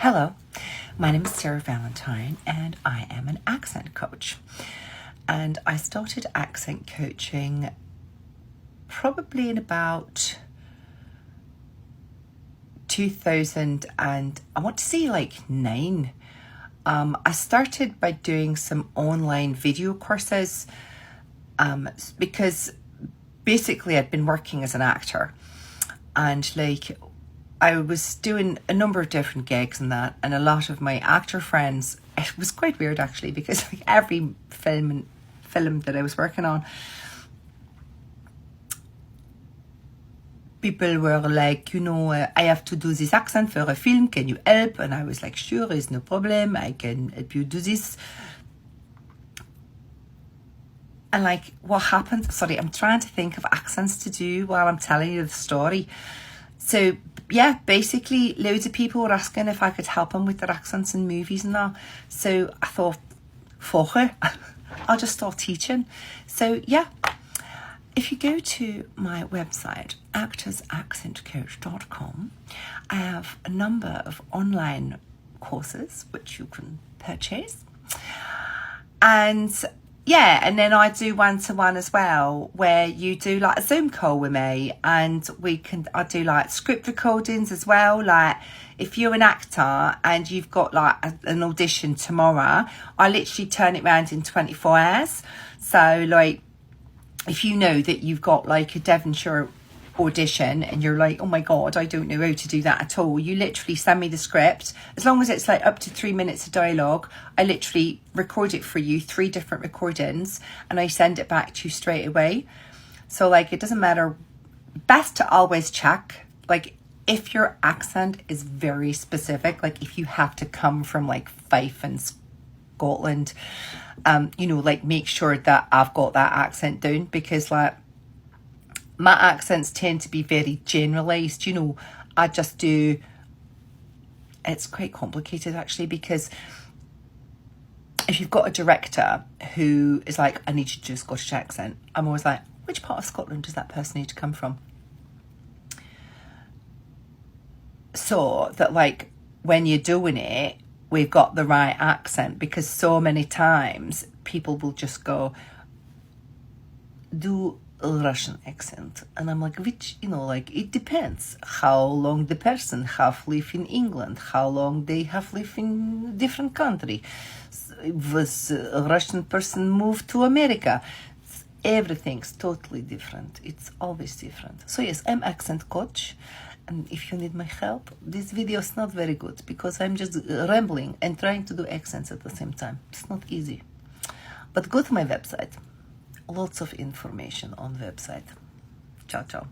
Hello, my name is Sarah Valentine and I am an accent coach. And I started accent coaching probably in about 2000 and I want to say like 9. I started by doing some online video courses because basically I'd been working as an actor and like I was doing a number of different gigs and that, and a lot of my actor friends, it was quite weird actually because like every film that I was working on, people were like, I have to do this accent for a film, can you help? And I was like, sure, it's no problem, I can help you do this. And like, what happened? Sorry, I'm trying to think of accents to do while I'm telling you the story. So yeah, basically loads of people were asking if I could help them with their accents in movies and that. So I thought, fuck it, I'll just start teaching. So yeah, if you go to my website, actorsaccentcoach.com, I have a number of online courses which you can purchase. And yeah, and then I do one-to-one as well, where you do like a Zoom call with me, and I do like script recordings as well. Like if you're an actor and you've got like an audition tomorrow, I literally turn it around in 24 hours. So like if you know that you've got like a Devonshire audition and you're like, oh my God, I don't know how to do that at all, you literally send me the script. As long as it's like up to 3 minutes of dialogue, I literally record it for you, 3 different recordings, and I send it back to you straight away. So like it doesn't matter, best to always check like if your accent is very specific, like if you have to come from like Fife and Scotland, like make sure that I've got that accent down, because like my accents tend to be very generalised. I just do, it's quite complicated actually, because if you've got a director who is like, I need you to do a Scottish accent, I'm always like, which part of Scotland does that person need to come from? So that like when you're doing it, we've got the right accent, because so many times people will just go, do a Russian accent, and I'm like, which, like it depends how long the person have lived in England, how long they have lived in different country. Was a Russian person moved to America? Everything's totally different. It's always different. So yes, I'm accent coach, and if you need my help, this video is not very good because I'm just rambling and trying to do accents at the same time. It's not easy, but go to my website. Lots of information on the website. Ciao, ciao.